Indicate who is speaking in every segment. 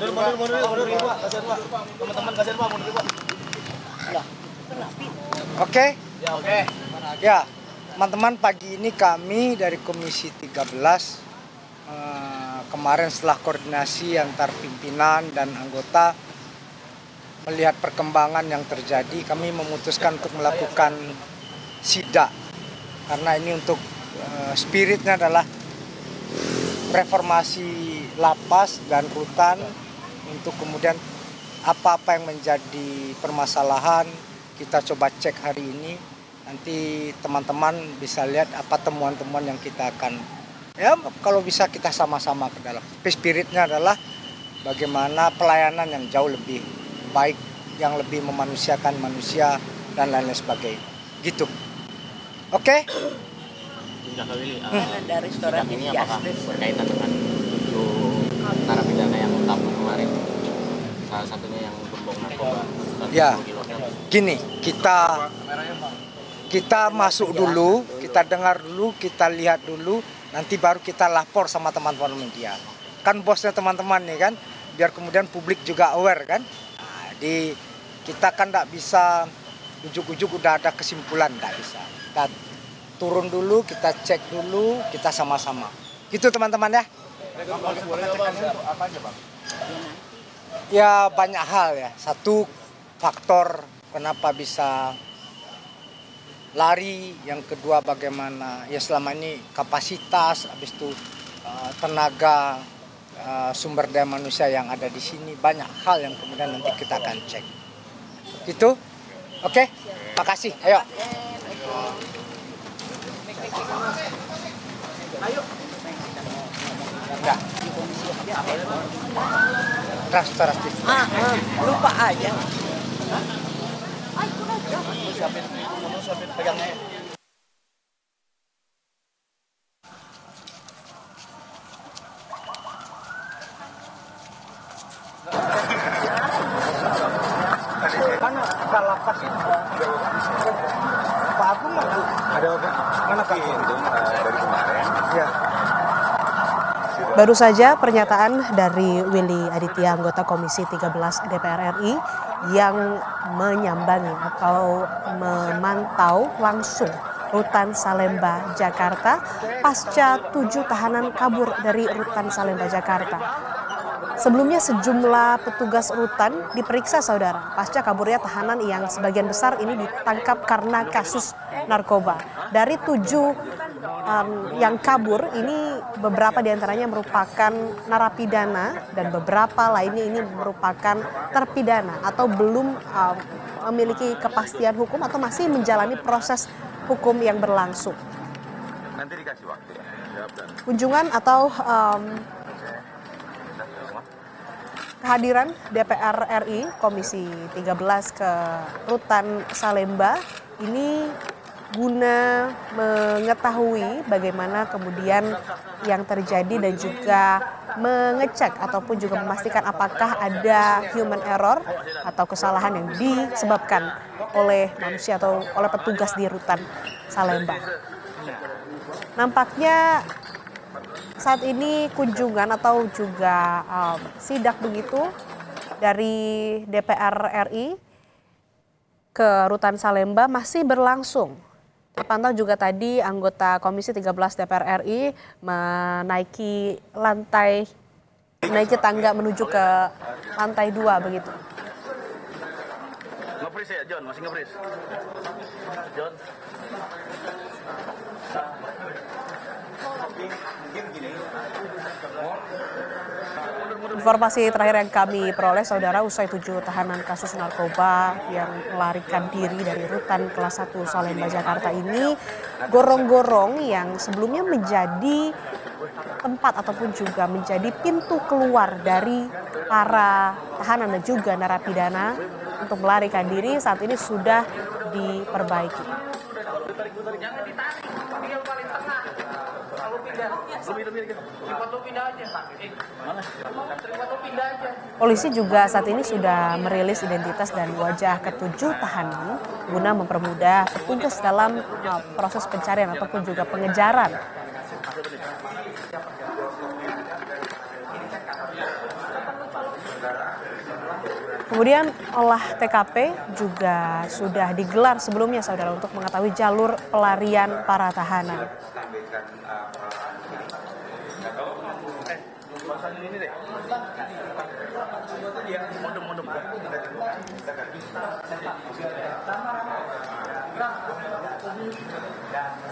Speaker 1: Mundur, Pak. Kasihan, Pak. Teman-teman kasihan, Pak. Mundur, Pak.
Speaker 2: Oke?
Speaker 1: Ya, oke.
Speaker 2: Ya, teman-teman, pagi ini kami dari Komisi 13 kemarin setelah koordinasi antar pimpinan dan anggota melihat perkembangan yang terjadi, kami memutuskan untuk melakukan sidak karena ini untuk spiritnya adalah reformasi lapas dan rutan untuk kemudian apa-apa yang menjadi permasalahan kita coba cek hari ini. Nanti teman-teman bisa lihat apa temuan-temuan yang kita akan, ya kalau bisa kita sama-sama ke dalam. Spiritnya adalah bagaimana pelayanan yang jauh lebih baik, yang lebih memanusiakan manusia dan lain-lain sebagainya. Gitu. Oke?
Speaker 3: Dari restoran
Speaker 4: ini apakah berkaitan dengan 7 narapidana yang utama kemarin? Salah satunya yang gembong narkoba.
Speaker 2: Ya, gini, kita masuk dulu, kita dengar dulu, kita lihat dulu, nanti baru kita lapor sama teman-teman media. Kan bosnya teman-teman nih kan, biar kemudian publik juga aware kan. Nah, kita kan tidak bisa ujuk-ujuk udah ada kesimpulan, tidak bisa. Kita turun dulu, kita cek dulu, kita sama-sama. Gitu teman-teman ya.
Speaker 1: Apa aja, Bang?
Speaker 2: Ya banyak hal ya. Satu, faktor kenapa bisa lari. Yang kedua bagaimana ya selama ini kapasitas, habis itu tenaga, sumber daya manusia yang ada di sini. Banyak hal yang kemudian nanti kita akan cek. Gitu? Oke? Makasih. Ayo.
Speaker 1: Ayo.
Speaker 2: Enggak. Restoratif.
Speaker 3: Lupa aja.
Speaker 1: Siapin pegangnya.
Speaker 2: Kan lapas ini Pak Agung ada apa? Mana Pak itu dari kemarin? Ya.
Speaker 5: Baru saja pernyataan dari Willy Aditya, anggota Komisi 13 DPR RI yang menyambangi atau memantau langsung Rutan Salemba, Jakarta pasca 7 tahanan kabur dari Rutan Salemba, Jakarta. Sebelumnya sejumlah petugas rutan diperiksa saudara pasca kaburnya tahanan yang sebagian besar ini ditangkap karena kasus narkoba. Dari 7 yang kabur ini beberapa diantaranya merupakan narapidana dan beberapa lainnya ini merupakan terpidana atau belum memiliki kepastian hukum atau masih menjalani proses hukum yang berlangsung.
Speaker 1: Nanti dikasih waktu ya.
Speaker 5: Kunjungan atau kehadiran DPR RI Komisi 13 ke Rutan Salemba ini guna mengetahui bagaimana kemudian yang terjadi dan juga mengecek ataupun juga memastikan apakah ada human error atau kesalahan yang disebabkan oleh manusia atau oleh petugas di Rutan Salemba. Nampaknya saat ini kunjungan atau juga sidak begitu dari DPR RI ke Rutan Salemba masih berlangsung. Terpantau juga tadi anggota Komisi 13 DPR RI menaiki tangga menuju ke lantai 2 begitu.
Speaker 1: Nge-freeze ya, John? Masih nge-freeze? John?
Speaker 5: Informasi terakhir yang kami peroleh saudara, usai 7 tahanan kasus narkoba yang melarikan diri dari rutan kelas 1 Salemba Jakarta ini, gorong-gorong yang sebelumnya menjadi tempat ataupun juga menjadi pintu keluar dari para tahanan dan juga narapidana untuk melarikan diri saat ini sudah diperbaiki. Polisi juga saat ini sudah merilis identitas dan wajah ke-7 tahanan guna mempermudah petugas dalam proses pencarian ataupun juga pengejaran. Kemudian olah TKP juga sudah digelar sebelumnya, saudara, untuk mengetahui jalur pelarian para tahanan.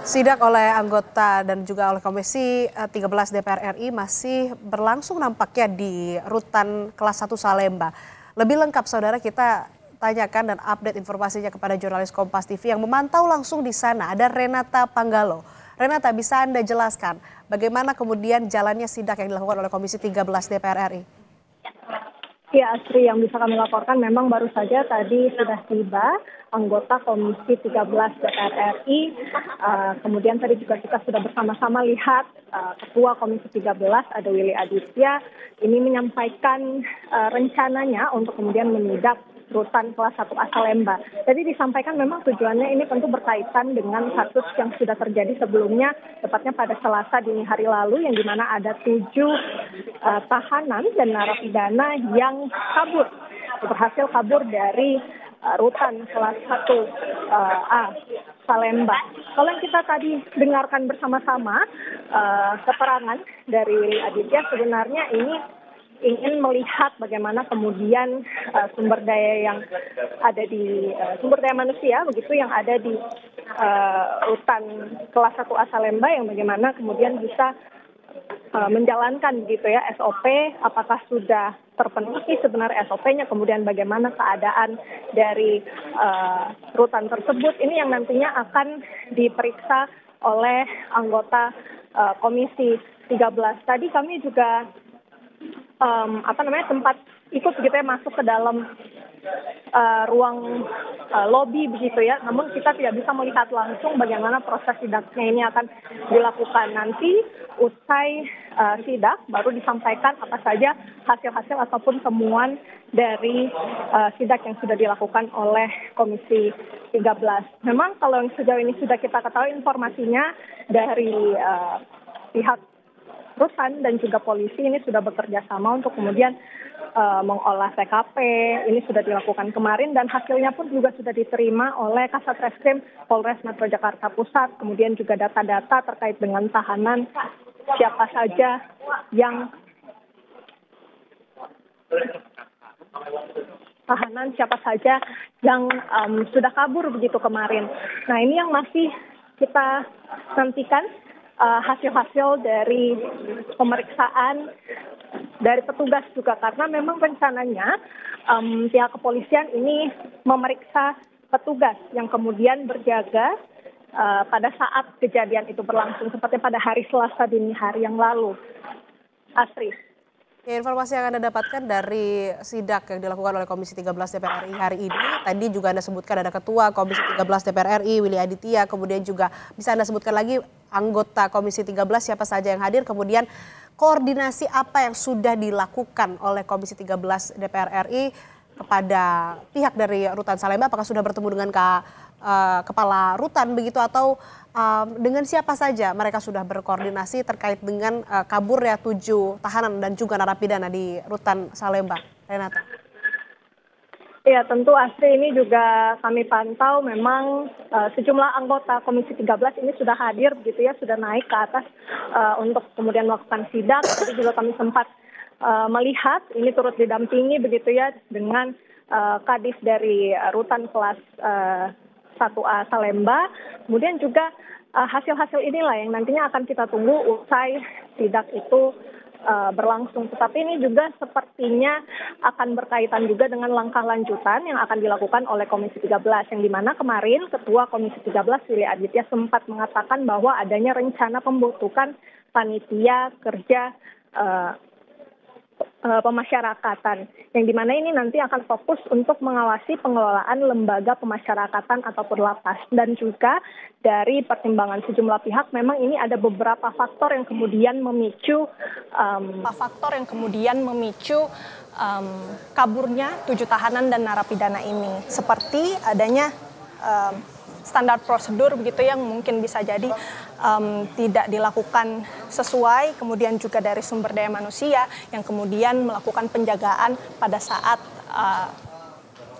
Speaker 5: Sidak oleh anggota dan juga oleh Komisi 13 DPR RI masih berlangsung nampaknya di Rutan Kelas 1 Salemba. Lebih lengkap, saudara, kita tanyakan dan update informasinya kepada jurnalis Kompas TV yang memantau langsung di sana. Ada Renata Panggalo. Renata, bisa Anda jelaskan bagaimana kemudian jalannya sidak yang dilakukan oleh Komisi 13 DPR RI?
Speaker 6: Ya, Asri, yang bisa kami laporkan memang baru saja tadi sudah tiba anggota Komisi 13 DPR RI. Kemudian tadi juga kita sudah bersama-sama lihat Ketua Komisi 13 ada Willy Aditya ini menyampaikan rencananya untuk kemudian menindak Rutan Kelas 1 A Salemba. Jadi disampaikan memang tujuannya ini tentu berkaitan dengan kasus yang sudah terjadi sebelumnya, tepatnya pada Selasa dini hari lalu, yang dimana ada 7 tahanan dan narapidana yang berhasil kabur dari Rutan Kelas 1 A Salemba. Kalau yang kita tadi dengarkan bersama-sama keterangan dari Willy Aditya, sebenarnya ini ingin melihat bagaimana kemudian sumber daya yang ada di sumber daya manusia begitu yang ada di Rutan Kelas 1 A Salemba, yang bagaimana kemudian bisa menjalankan gitu ya SOP, apakah sudah terpenuhi sebenarnya SOP-nya, kemudian bagaimana keadaan dari rutan tersebut. Ini yang nantinya akan diperiksa oleh anggota Komisi 13. Tadi kami juga sempat ikut gitu ya masuk ke dalam ruang lobi begitu ya, namun kita tidak bisa melihat langsung bagaimana proses sidaknya ini akan dilakukan. Nanti usai sidak baru disampaikan apa saja hasil-hasil ataupun temuan dari sidak yang sudah dilakukan oleh Komisi 13. Memang kalau yang sejauh ini sudah kita ketahui informasinya dari pihak Rutan dan juga polisi ini sudah bekerja sama untuk kemudian mengolah TKP. Ini sudah dilakukan kemarin dan hasilnya pun juga sudah diterima oleh Kasat Reskrim Polres Metro Jakarta Pusat. Kemudian juga data-data terkait dengan tahanan siapa saja yang sudah kabur begitu kemarin. Nah, ini yang masih kita nantikan hasil-hasil dari pemeriksaan dari petugas juga, karena memang rencananya pihak kepolisian ini memeriksa petugas yang kemudian berjaga pada saat kejadian itu berlangsung, seperti pada hari Selasa dini hari yang lalu. Asri.
Speaker 5: Ya, informasi yang Anda dapatkan dari sidak yang dilakukan oleh Komisi 13 DPR RI hari ini, tadi juga Anda sebutkan ada Ketua Komisi 13 DPR RI, Willy Aditya, kemudian juga bisa Anda sebutkan lagi anggota Komisi 13 siapa saja yang hadir, kemudian koordinasi apa yang sudah dilakukan oleh Komisi 13 DPR RI kepada pihak dari Rutan Salemba, apakah sudah bertemu dengan Kepala Rutan begitu atau dengan siapa saja mereka sudah berkoordinasi terkait dengan kaburnya 7 tahanan dan juga narapidana di Rutan Salemba. Renata.
Speaker 6: Ya, tentu Asri, ini juga kami pantau memang sejumlah anggota Komisi 13 ini sudah hadir begitu ya, sudah naik ke atas untuk kemudian melakukan sidak. Tadi juga kami sempat melihat ini turut didampingi begitu ya dengan Kadis dari Rutan Kelas 1A Salemba. Kemudian juga hasil-hasil inilah yang nantinya akan kita tunggu usai sidak itu berlangsung. Tetapi ini juga sepertinya akan berkaitan juga dengan langkah lanjutan yang akan dilakukan oleh Komisi 13, yang dimana kemarin Ketua Komisi 13 Willy Aditya sempat mengatakan bahwa adanya rencana pembentukan panitia kerja pemasyarakatan, yang dimana ini nanti akan fokus untuk mengawasi pengelolaan lembaga pemasyarakatan ataupun lapas. Dan juga dari pertimbangan sejumlah pihak memang ini ada beberapa faktor yang kemudian memicu kaburnya 7 tahanan dan narapidana ini, seperti adanya standar prosedur begitu yang mungkin bisa jadi tidak dilakukan sesuai, kemudian juga dari sumber daya manusia yang kemudian melakukan penjagaan pada saat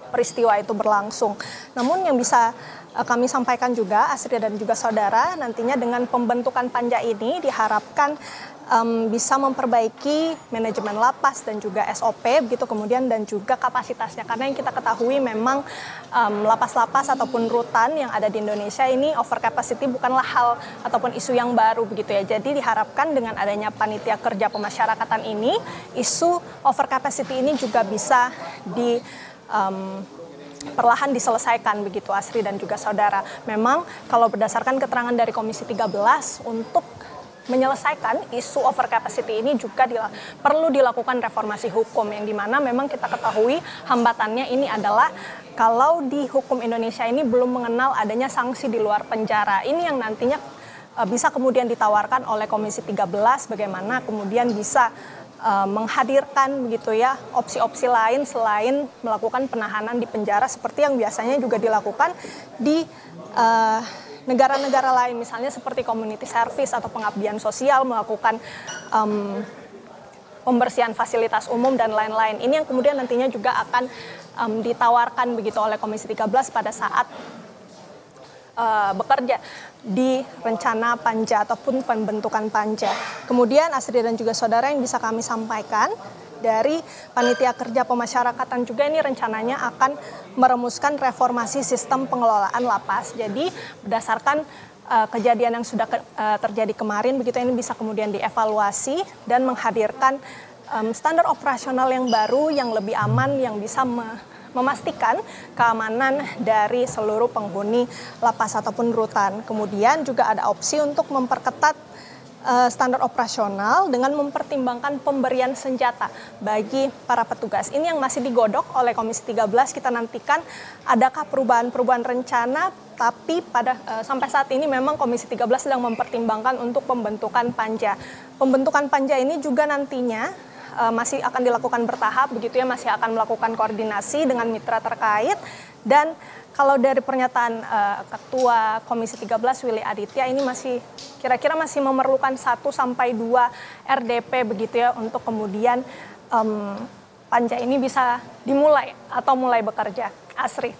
Speaker 6: peristiwa itu berlangsung. Namun yang bisa kami sampaikan juga, Asri dan juga saudara, nantinya dengan pembentukan panja ini diharapkan bisa memperbaiki manajemen lapas dan juga SOP begitu, kemudian dan juga kapasitasnya, karena yang kita ketahui memang lapas-lapas ataupun rutan yang ada di Indonesia ini over capacity bukanlah hal ataupun isu yang baru begitu ya. Jadi diharapkan dengan adanya panitia kerja pemasyarakatan ini, isu over capacity ini juga bisa perlahan diselesaikan begitu, Asri dan juga saudara. Memang kalau berdasarkan keterangan dari Komisi 13 untuk menyelesaikan isu over capacity ini juga perlu dilakukan reformasi hukum, yang dimana memang kita ketahui hambatannya ini adalah kalau di hukum Indonesia ini belum mengenal adanya sanksi di luar penjara. Ini yang nantinya bisa kemudian ditawarkan oleh Komisi 13 bagaimana kemudian bisa menghadirkan begitu ya opsi-opsi lain selain melakukan penahanan di penjara seperti yang biasanya juga dilakukan di negara-negara lain, misalnya seperti community service atau pengabdian sosial, melakukan pembersihan fasilitas umum dan lain-lain. Ini yang kemudian nantinya juga akan ditawarkan begitu oleh Komisi 13 pada saat bekerja di rencana panja ataupun pembentukan panja. Kemudian Asri dan juga saudara yang bisa kami sampaikan dari panitia kerja pemasyarakatan juga ini rencananya akan merumuskan reformasi sistem pengelolaan lapas. Jadi berdasarkan kejadian yang sudah terjadi kemarin begitu, ini bisa kemudian dievaluasi dan menghadirkan standar operasional yang baru, yang lebih aman, yang bisa memastikan keamanan dari seluruh penghuni lapas ataupun rutan. Kemudian juga ada opsi untuk memperketat standar operasional dengan mempertimbangkan pemberian senjata bagi para petugas. Ini yang masih digodok oleh Komisi 13, kita nantikan adakah perubahan-perubahan rencana, tapi sampai saat ini memang Komisi 13 sedang mempertimbangkan untuk pembentukan panja. Pembentukan panja ini juga nantinya masih akan dilakukan bertahap begitu ya, masih akan melakukan koordinasi dengan mitra terkait. Dan kalau dari pernyataan Ketua Komisi 13 Willy Aditya ini masih kira-kira masih memerlukan 1 sampai 2 RDP begitu ya untuk kemudian panja ini bisa dimulai atau mulai bekerja. Asri.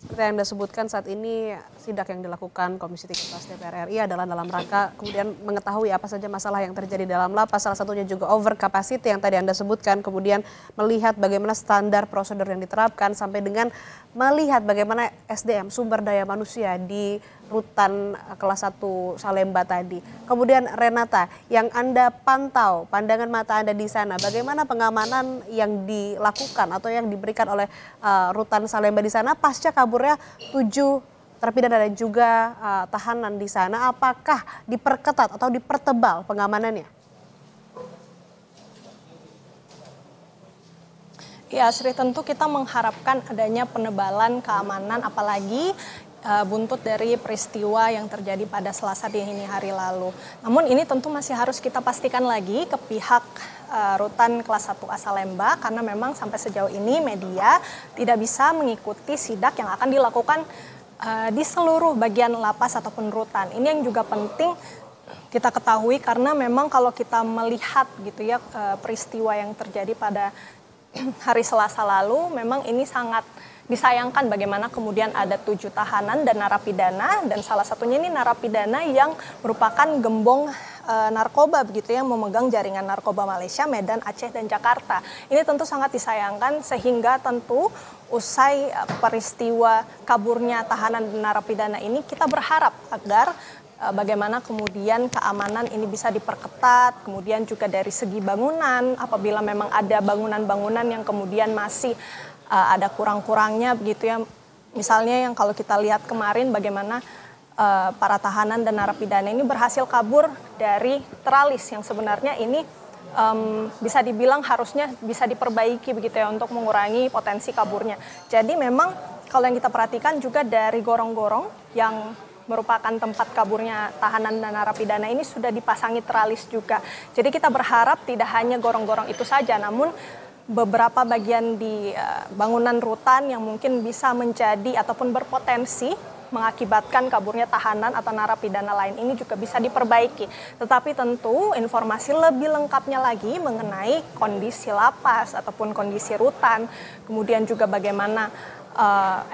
Speaker 5: Seperti yang Anda sebutkan, saat ini sidak yang dilakukan Komisi 13 DPR RI adalah dalam rangka kemudian mengetahui apa saja masalah yang terjadi dalam lapas, salah satunya juga over capacity yang tadi Anda sebutkan, kemudian melihat bagaimana standar prosedur yang diterapkan sampai dengan melihat bagaimana SDM sumber daya manusia di rutan kelas 1 Salemba tadi. Kemudian Renata, yang Anda pantau, pandangan mata Anda di sana, bagaimana pengamanan yang dilakukan atau yang diberikan oleh rutan Salemba di sana pasca kaburnya 7 terpidana dan juga tahanan di sana, apakah diperketat atau dipertebal pengamanannya?
Speaker 6: Ya, Sri, tentu kita mengharapkan adanya penebalan keamanan, apalagi buntut dari peristiwa yang terjadi pada Selasa dini hari lalu. Namun ini tentu masih harus kita pastikan lagi ke pihak rutan kelas 1A Salemba, karena memang sampai sejauh ini media tidak bisa mengikuti sidak yang akan dilakukan di seluruh bagian lapas ataupun rutan. Ini yang juga penting kita ketahui, karena memang kalau kita melihat gitu ya peristiwa yang terjadi pada hari Selasa lalu, memang ini sangat disayangkan bagaimana kemudian ada 7 tahanan dan narapidana, dan salah satunya ini narapidana yang merupakan gembong narkoba begitu ya, memegang jaringan narkoba Malaysia, Medan, Aceh, dan Jakarta. Ini tentu sangat disayangkan, sehingga tentu usai peristiwa kaburnya tahanan dan narapidana ini kita berharap agar bagaimana kemudian keamanan ini bisa diperketat, kemudian juga dari segi bangunan, apabila memang ada bangunan-bangunan yang kemudian masih ada kurang-kurangnya begitu ya. Misalnya yang kalau kita lihat kemarin bagaimana para tahanan dan narapidana ini berhasil kabur dari teralis yang sebenarnya ini bisa dibilang harusnya bisa diperbaiki begitu ya untuk mengurangi potensi kaburnya. Jadi memang kalau yang kita perhatikan juga dari gorong-gorong yang merupakan tempat kaburnya tahanan dan narapidana ini sudah dipasangi teralis juga. Jadi kita berharap tidak hanya gorong-gorong itu saja, namun beberapa bagian di bangunan rutan yang mungkin bisa menjadi ataupun berpotensi mengakibatkan kaburnya tahanan atau narapidana lain ini juga bisa diperbaiki. Tetapi tentu informasi lebih lengkapnya lagi mengenai kondisi lapas ataupun kondisi rutan, kemudian juga bagaimana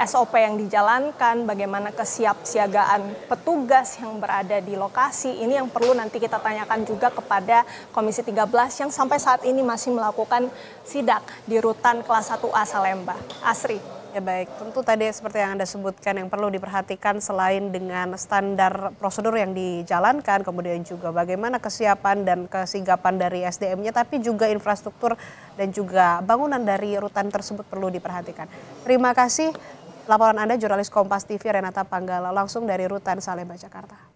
Speaker 6: SOP yang dijalankan, bagaimana kesiapsiagaan petugas yang berada di lokasi, ini yang perlu nanti kita tanyakan juga kepada Komisi 13 yang sampai saat ini masih melakukan sidak di rutan kelas 1A Salemba. Asri.
Speaker 5: Ya baik, tentu tadi seperti yang Anda sebutkan yang perlu diperhatikan selain dengan standar prosedur yang dijalankan, kemudian juga bagaimana kesiapan dan kesigapan dari SDM-nya, tapi juga infrastruktur dan juga bangunan dari rutan tersebut perlu diperhatikan. Terima kasih laporan Anda, jurnalis Kompas TV Renata Panggala langsung dari rutan Salemba, Jakarta.